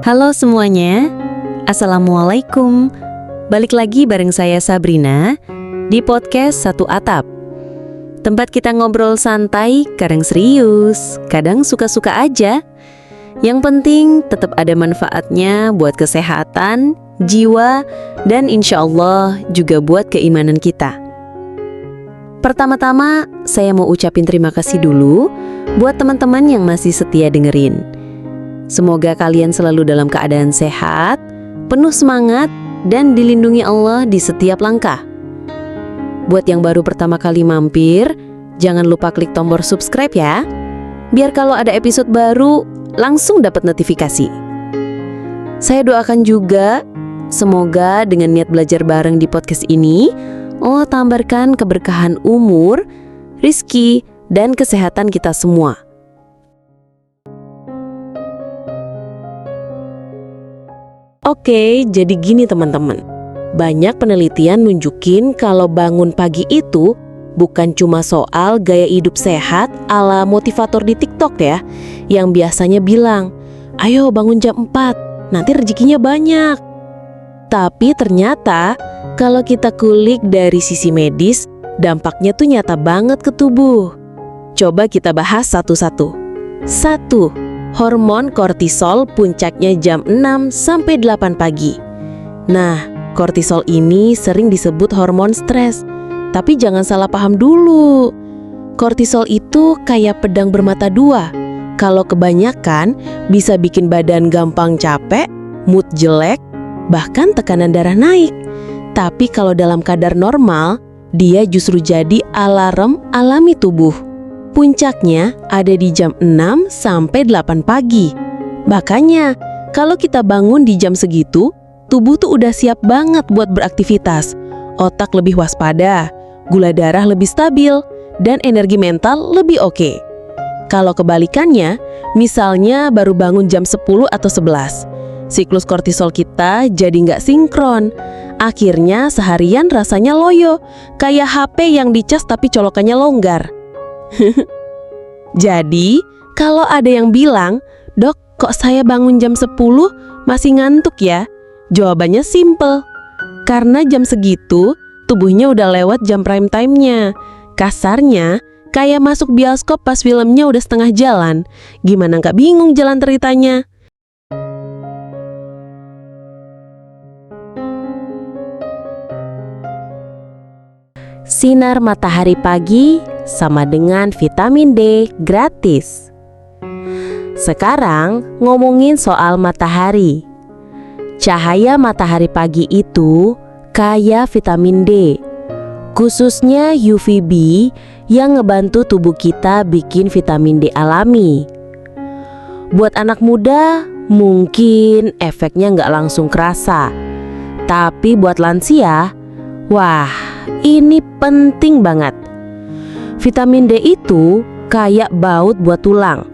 Halo semuanya, Assalamualaikum. Balik lagi bareng saya Sabrina di podcast Satu Atap. Tempat kita ngobrol santai, kadang serius, kadang suka-suka aja. Yang penting tetap ada manfaatnya buat kesehatan, jiwa, dan insya Allah juga buat keimanan kita. Pertama-tama, saya mau ucapin terima kasih dulu buat teman-teman yang masih setia dengerin. Semoga kalian selalu dalam keadaan sehat, penuh semangat, dan dilindungi Allah di setiap langkah. Buat yang baru pertama kali mampir, jangan lupa klik tombol subscribe ya, biar kalau ada episode baru langsung dapat notifikasi. Saya doakan juga, semoga dengan niat belajar bareng di podcast ini, Allah tambahkan keberkahan umur, rizki, dan kesehatan kita semua. Oke, jadi gini teman-teman. Banyak penelitian nunjukin kalau bangun pagi itu bukan cuma soal gaya hidup sehat ala motivator di TikTok ya, yang biasanya bilang, ayo bangun jam 4, nanti rezekinya banyak. Tapi ternyata kalau kita kulik dari sisi medis, dampaknya tuh nyata banget ke tubuh. Coba kita bahas satu-satu. 1. Hormon kortisol puncaknya jam 6 sampai 8 pagi. Nah, kortisol ini sering disebut hormon stres. Tapi jangan salah paham dulu. Kortisol itu kayak pedang bermata dua. Kalau kebanyakan bisa bikin badan gampang capek, mood jelek, bahkan tekanan darah naik. Tapi kalau dalam kadar normal, dia justru jadi alarm alami tubuh. Puncaknya ada di jam 6 sampai 8 pagi. Makanya, kalau kita bangun di jam segitu, tubuh tuh udah siap banget buat beraktivitas. Otak lebih waspada, gula darah lebih stabil, dan energi mental lebih oke. Kalau kebalikannya, misalnya baru bangun jam 10 atau 11, siklus kortisol kita jadi nggak sinkron. Akhirnya seharian rasanya loyo, kayak HP yang dicas tapi colokannya longgar. Jadi, kalau ada yang bilang, "Dok, kok saya bangun jam 10 masih ngantuk ya?" Jawabannya simple. Karena jam segitu, tubuhnya udah lewat jam prime time-nya. Kasarnya, kayak masuk bioskop pas filmnya udah setengah jalan. Gimana nggak bingung jalan ceritanya? Sinar matahari pagi sama dengan vitamin D gratis. Sekarang ngomongin soal matahari. Cahaya matahari pagi itu kaya vitamin D, khususnya UVB yang ngebantu tubuh kita bikin vitamin D alami. Buat anak muda mungkin efeknya nggak langsung kerasa, tapi buat lansia, wah, ini penting banget. Vitamin D itu kayak baut buat tulang.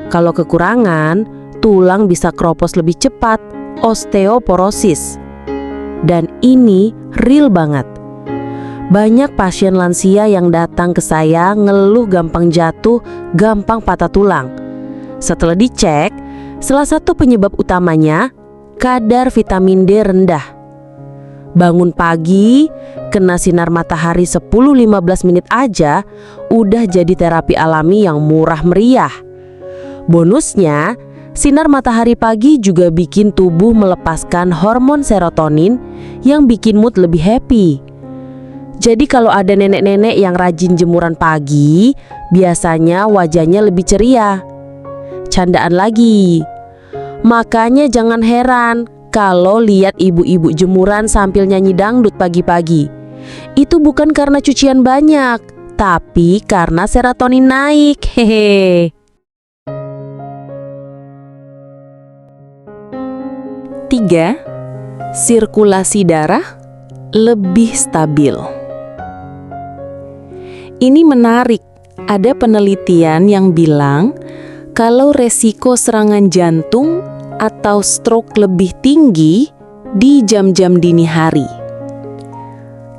Kalau kekurangan, tulang bisa keropos lebih cepat, osteoporosis. Dan ini real banget. Banyak pasien lansia yang datang ke saya ngeluh gampang jatuh, gampang patah tulang. Setelah dicek, salah satu penyebab utamanya kadar vitamin D rendah. Bangun pagi, kena sinar matahari 10-15 menit aja, udah jadi terapi alami yang murah meriah. Bonusnya, sinar matahari pagi juga bikin tubuh melepaskan hormon serotonin yang bikin mood lebih happy. Jadi kalau ada nenek-nenek yang rajin jemuran pagi, biasanya wajahnya lebih ceria. Candaan lagi. Makanya jangan heran kalau lihat ibu-ibu jemuran sambil nyanyi dangdut pagi-pagi. Itu bukan karena cucian banyak, tapi karena serotonin naik. Hehe. 3. Sirkulasi darah lebih stabil. Ini menarik. Ada penelitian yang bilang kalau resiko serangan jantung atau stroke lebih tinggi di jam-jam dini hari.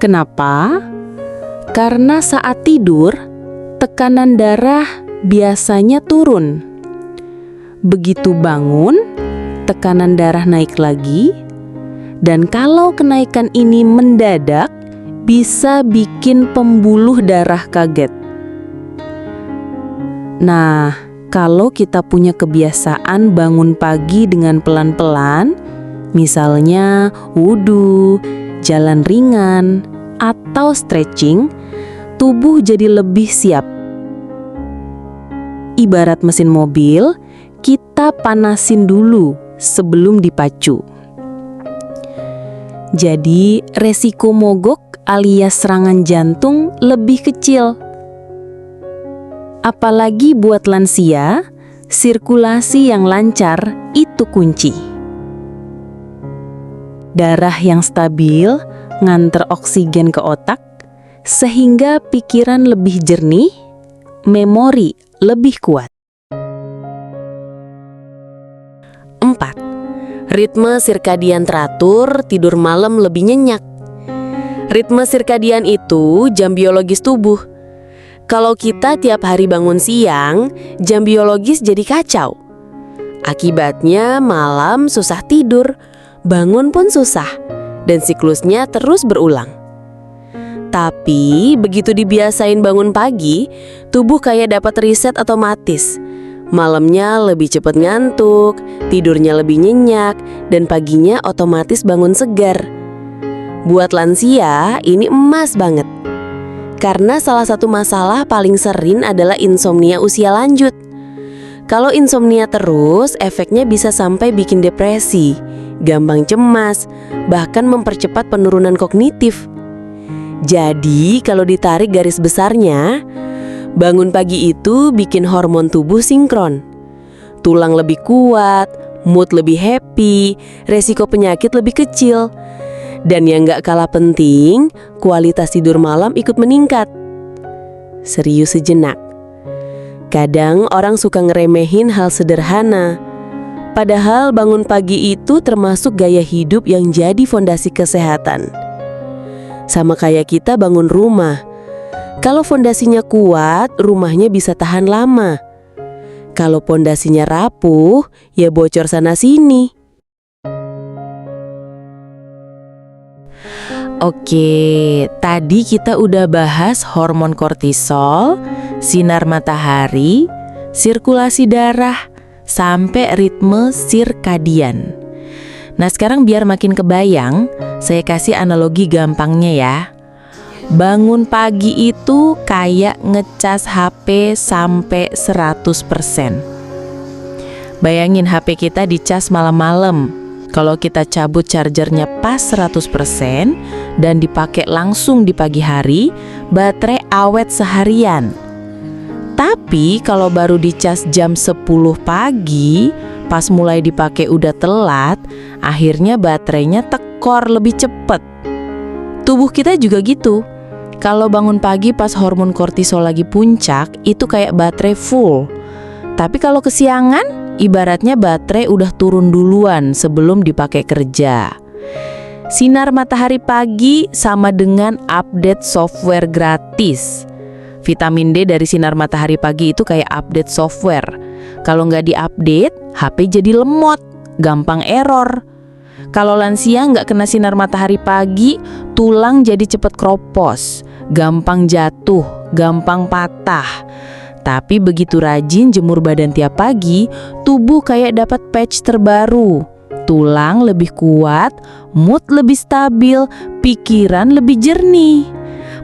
Kenapa? Karena saat tidur, tekanan darah biasanya turun. Begitu bangun, tekanan darah naik lagi. Dan kalau kenaikan ini mendadak, bisa bikin pembuluh darah kaget. Nah, kalau kita punya kebiasaan bangun pagi dengan pelan-pelan, misalnya wudhu, jalan ringan, atau stretching, tubuh jadi lebih siap. Ibarat mesin mobil, kita panasin dulu sebelum dipacu. Jadi, resiko mogok alias serangan jantung lebih kecil. Apalagi buat lansia, sirkulasi yang lancar itu kunci. Darah yang stabil nganter oksigen ke otak, sehingga pikiran lebih jernih, memori lebih kuat. 4. Ritme sirkadian teratur, tidur malam lebih nyenyak. Ritme sirkadian itu jam biologis tubuh. Kalau kita tiap hari bangun siang, jam biologis jadi kacau. Akibatnya malam susah tidur, bangun pun susah, dan siklusnya terus berulang. Tapi begitu dibiasain bangun pagi, tubuh kayak dapat riset otomatis. Malamnya lebih cepat ngantuk, tidurnya lebih nyenyak, dan paginya otomatis bangun segar. Buat lansia, ini emas banget. Karena salah satu masalah paling sering adalah insomnia usia lanjut. Kalau insomnia terus, efeknya bisa sampai bikin depresi, gampang cemas, bahkan mempercepat penurunan kognitif. Jadi, kalau ditarik garis besarnya, bangun pagi itu bikin hormon tubuh sinkron. Tulang lebih kuat, mood lebih happy, resiko penyakit lebih kecil. Dan yang gak kalah penting, kualitas tidur malam ikut meningkat. Serius sejenak. Kadang orang suka ngeremehin hal sederhana. Padahal bangun pagi itu termasuk gaya hidup yang jadi fondasi kesehatan. Sama kayak kita bangun rumah. Kalau fondasinya kuat, rumahnya bisa tahan lama. Kalau fondasinya rapuh, ya bocor sana-sini. Oke, tadi kita udah bahas hormon kortisol, sinar matahari, sirkulasi darah, sampai ritme sirkadian. Nah, sekarang biar makin kebayang, saya kasih analogi gampangnya ya. Bangun pagi itu kayak ngecas HP sampai 100%. Bayangin HP kita dicas malam-malam. Kalau kita cabut chargernya pas 100% dan dipakai langsung di pagi hari, baterai awet seharian. Tapi kalau baru dicas jam 10 pagi, pas mulai dipakai udah telat, akhirnya baterainya tekor lebih cepet. Tubuh kita juga gitu. Kalau bangun pagi pas hormon kortisol lagi puncak, itu kayak baterai full. Tapi kalau kesiangan, ibaratnya baterai udah turun duluan sebelum dipakai kerja. Sinar matahari pagi sama dengan update software gratis. Vitamin D dari sinar matahari pagi itu kayak update software. Kalau nggak diupdate, HP jadi lemot, gampang error. Kalau lansia nggak kena sinar matahari pagi, tulang jadi cepet kropos, gampang jatuh, gampang patah. Tapi begitu rajin jemur badan tiap pagi, tubuh kayak dapat patch terbaru. Tulang lebih kuat, mood lebih stabil, pikiran lebih jernih.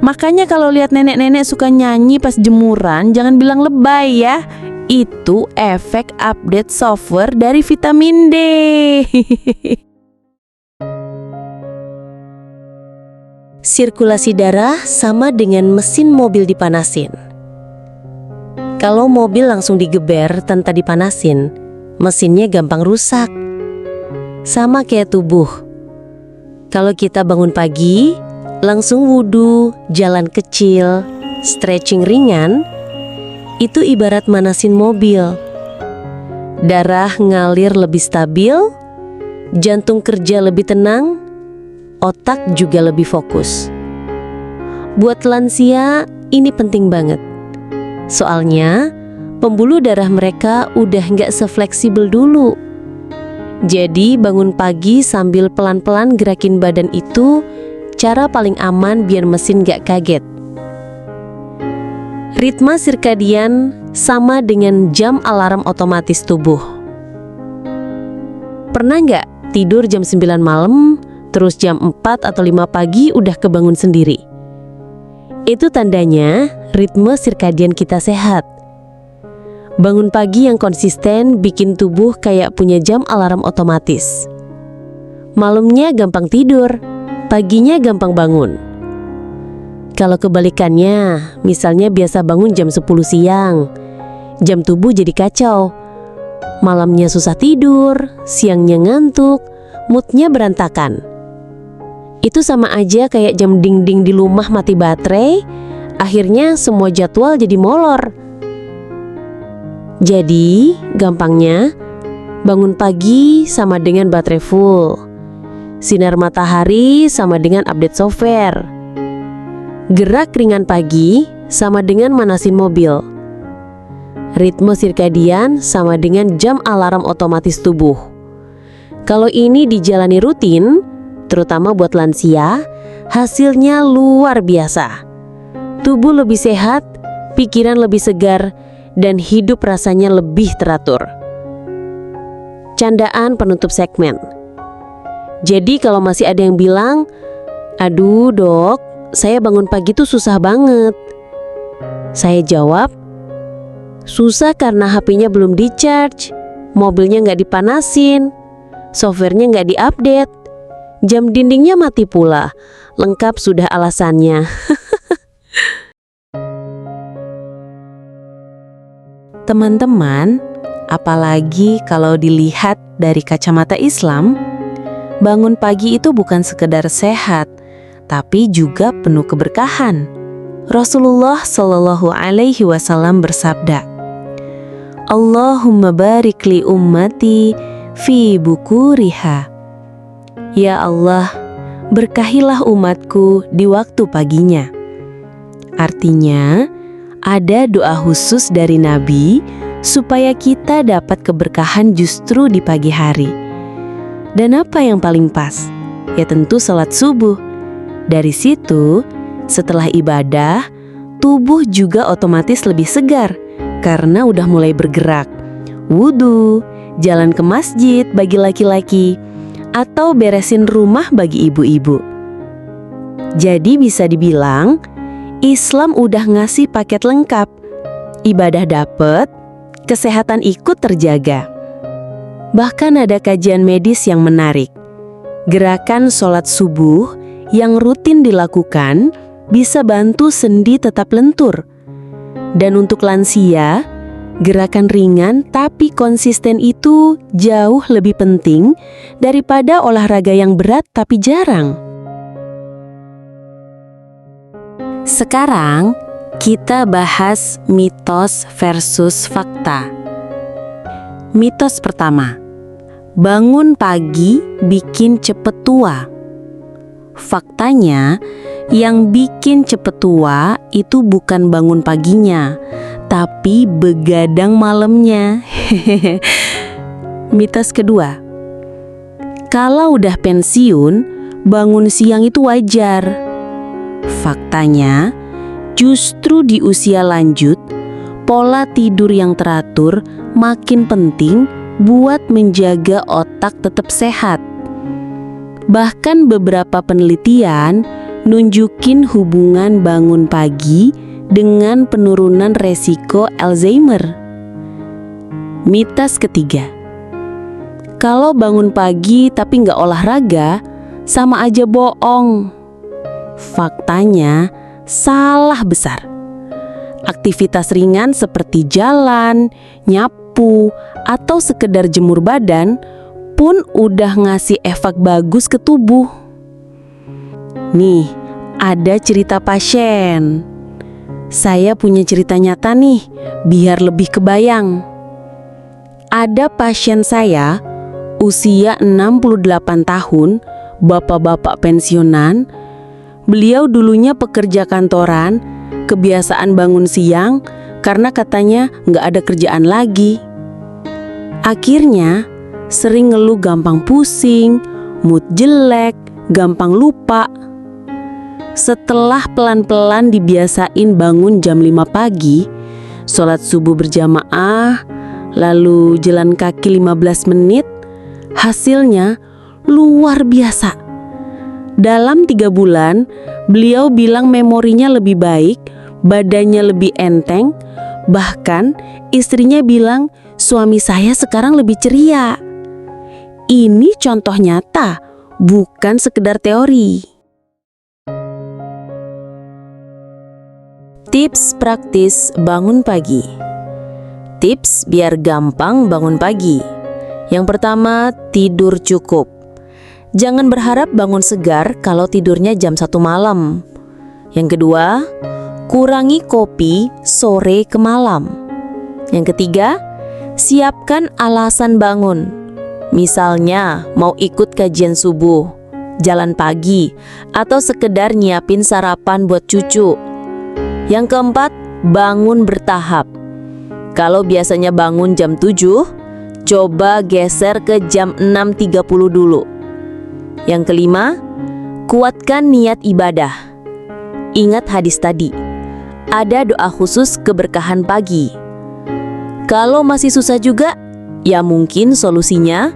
Makanya kalau lihat nenek-nenek suka nyanyi pas jemuran, jangan bilang lebay ya. Itu efek update software dari vitamin D. Sirkulasi darah sama dengan mesin mobil dipanasin. Kalau mobil langsung digeber tanpa dipanasin, mesinnya gampang rusak. Sama kayak tubuh. Kalau kita bangun pagi, langsung wudhu, jalan kecil, stretching ringan, itu ibarat manasin mobil. Darah ngalir lebih stabil, jantung kerja lebih tenang, otak juga lebih fokus. Buat lansia, ini penting banget. Soalnya, pembuluh darah mereka udah nggak sefleksibel dulu. Jadi bangun pagi sambil pelan-pelan gerakin badan itu cara paling aman biar mesin gak kaget. Ritme sirkadian sama dengan jam alarm otomatis tubuh. Pernah nggak tidur jam 9 malam, terus jam 4 atau 5 pagi udah kebangun sendiri? Itu tandanya ritme sirkadian kita sehat. Bangun pagi yang konsisten bikin tubuh kayak punya jam alarm otomatis. Malamnya gampang tidur, paginya gampang bangun. Kalau kebalikannya, misalnya biasa bangun jam 10 siang, jam tubuh jadi kacau. Malamnya susah tidur, siangnya ngantuk, moodnya berantakan. Itu sama aja kayak jam dinding di rumah mati baterai, akhirnya semua jadwal jadi molor. Jadi, gampangnya, bangun pagi sama dengan baterai full. Sinar matahari sama dengan update software. Gerak ringan pagi sama dengan manasin mobil. Ritme sirkadian sama dengan jam alarm otomatis tubuh. Kalau ini dijalani rutin, terutama buat lansia, hasilnya luar biasa. Tubuh lebih sehat, pikiran lebih segar, dan hidup rasanya lebih teratur. Candaan penutup segmen. Jadi kalau masih ada yang bilang, "Aduh dok, saya bangun pagi tuh susah banget." Saya jawab, susah karena HP-nya belum di-charge, mobilnya nggak dipanasin, softwarenya nggak diupdate, jam dindingnya mati pula. Lengkap sudah alasannya. Teman-teman, apalagi kalau dilihat dari kacamata Islam, bangun pagi itu bukan sekedar sehat, tapi juga penuh keberkahan. Rasulullah Shallallahu Alaihi Wasallam bersabda, Allahumma barik li ummati fi bukuriha. Ya Allah, berkahilah umatku di waktu paginya. Artinya, ada doa khusus dari Nabi supaya kita dapat keberkahan justru di pagi hari. Dan apa yang paling pas? Ya tentu salat subuh. Dari situ, setelah ibadah, tubuh juga otomatis lebih segar karena udah mulai bergerak. Wudhu, jalan ke masjid bagi laki-laki, atau beresin rumah bagi ibu-ibu. Jadi bisa dibilang, Islam udah ngasih paket lengkap. Ibadah dapet, kesehatan ikut terjaga. Bahkan ada kajian medis yang menarik. Gerakan sholat subuh yang rutin dilakukan bisa bantu sendi tetap lentur. Dan untuk lansia, gerakan ringan tapi konsisten itu jauh lebih penting daripada olahraga yang berat tapi jarang. Sekarang kita bahas mitos versus fakta. Mitos pertama, bangun pagi bikin cepet tua. Faktanya, yang bikin cepet tua itu bukan bangun paginya, tapi begadang malamnya. Mitos kedua, kalau udah pensiun, bangun siang itu wajar. Faktanya, justru di usia lanjut, pola tidur yang teratur makin penting buat menjaga otak tetap sehat. Bahkan beberapa penelitian nunjukin hubungan bangun pagi dengan penurunan resiko Alzheimer. Mitos ketiga, kalau bangun pagi tapi nggak olahraga, sama aja bohong. Faktanya, salah besar. Aktivitas ringan seperti jalan, nyapu, atau sekedar jemur badan pun udah ngasih efek bagus ke tubuh. Nih, ada cerita pasien. Saya punya cerita nyata nih, biar lebih kebayang. Ada pasien saya, usia 68 tahun, bapak-bapak pensiunan. Beliau dulunya pekerja kantoran, kebiasaan bangun siang karena katanya nggak ada kerjaan lagi. Akhirnya, sering ngeluh gampang pusing, mood jelek, gampang lupa. Setelah pelan-pelan dibiasain bangun jam 5 pagi, sholat subuh berjamaah, lalu jalan kaki 15 menit, hasilnya luar biasa. Dalam 3 bulan, beliau bilang memorinya lebih baik, badannya lebih enteng, bahkan istrinya bilang suami saya sekarang lebih ceria. Ini contoh nyata, bukan sekedar teori. Tips praktis bangun pagi. Tips biar gampang bangun pagi. Yang pertama, tidur cukup. Jangan berharap bangun segar kalau tidurnya jam 1 malam. Yang kedua, kurangi kopi sore ke malam. Yang ketiga, siapkan alasan bangun. Misalnya mau ikut kajian subuh, jalan pagi, atau sekedar nyiapin sarapan buat cucu. Yang keempat, bangun bertahap. Kalau biasanya bangun jam 7, coba geser ke jam 6.30 dulu. Yang kelima, kuatkan niat ibadah. Ingat hadis tadi, ada doa khusus keberkahan pagi. Kalau masih susah juga, ya mungkin solusinya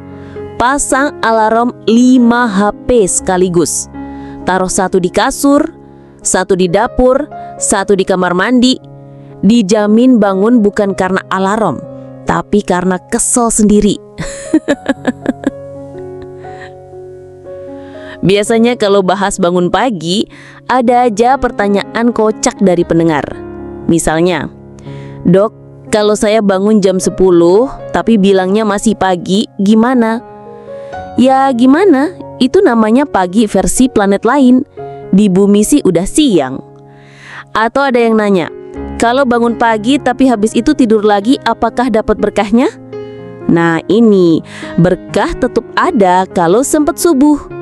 pasang alarm 5 HP sekaligus. Taruh 1 di kasur, 1 di dapur, 1 di kamar mandi. Dijamin bangun bukan karena alarm, tapi karena kesel sendiri. Biasanya kalau bahas bangun pagi, ada aja pertanyaan kocak dari pendengar. Misalnya, "Dok, kalau saya bangun jam 10 tapi bilangnya masih pagi, gimana?" Ya gimana, itu namanya pagi versi planet lain. Di bumi sih udah siang. Atau ada yang nanya, "Kalau bangun pagi tapi habis itu tidur lagi, apakah dapat berkahnya?" Nah ini, berkah tetap ada kalau sempat subuh.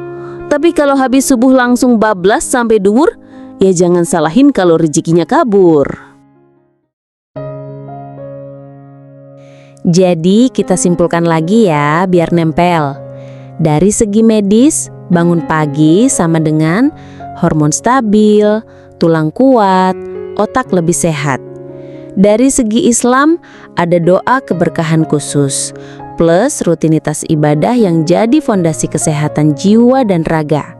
Tapi kalau habis subuh langsung bablas sampai duhur, ya jangan salahin kalau rezekinya kabur. Jadi kita simpulkan lagi ya biar nempel. Dari segi medis, bangun pagi sama dengan hormon stabil, tulang kuat, otak lebih sehat. Dari segi Islam, ada doa keberkahan khusus, plus rutinitas ibadah yang jadi fondasi kesehatan jiwa dan raga.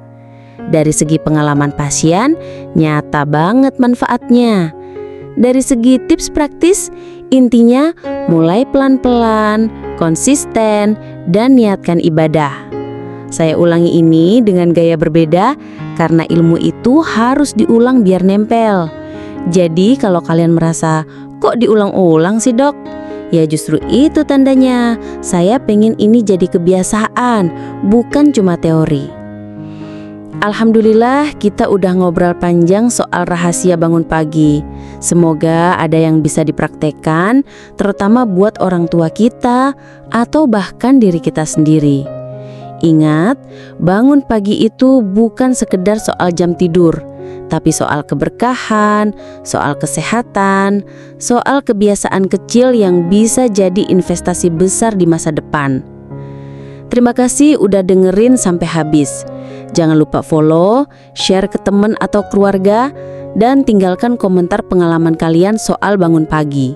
Dari segi pengalaman pasien, nyata banget manfaatnya. Dari segi tips praktis, intinya mulai pelan-pelan, konsisten, dan niatkan ibadah. Saya ulangi ini dengan gaya berbeda karena ilmu itu harus diulang biar nempel. Jadi kalau kalian merasa, "Kok diulang-ulang sih dok?" Ya justru itu tandanya, saya pengen ini jadi kebiasaan, bukan cuma teori. Alhamdulillah kita udah ngobrol panjang soal rahasia bangun pagi. Semoga ada yang bisa dipraktekkan, terutama buat orang tua kita atau bahkan diri kita sendiri. Ingat, bangun pagi itu bukan sekedar soal jam tidur, tapi soal keberkahan, soal kesehatan, soal kebiasaan kecil yang bisa jadi investasi besar di masa depan. Terima kasih udah dengerin sampai habis. Jangan lupa follow, share ke teman atau keluarga, dan tinggalkan komentar pengalaman kalian soal bangun pagi.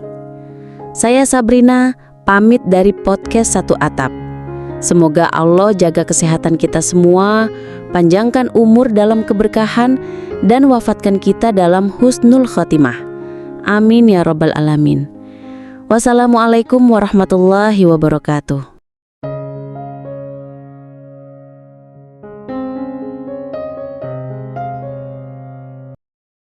Saya Sabrina, pamit dari podcast Satu Atap. Semoga Allah jaga kesehatan kita semua, panjangkan umur dalam keberkahan, dan wafatkan kita dalam husnul khotimah. Amin ya rabbal alamin. Wassalamualaikum warahmatullahi wabarakatuh.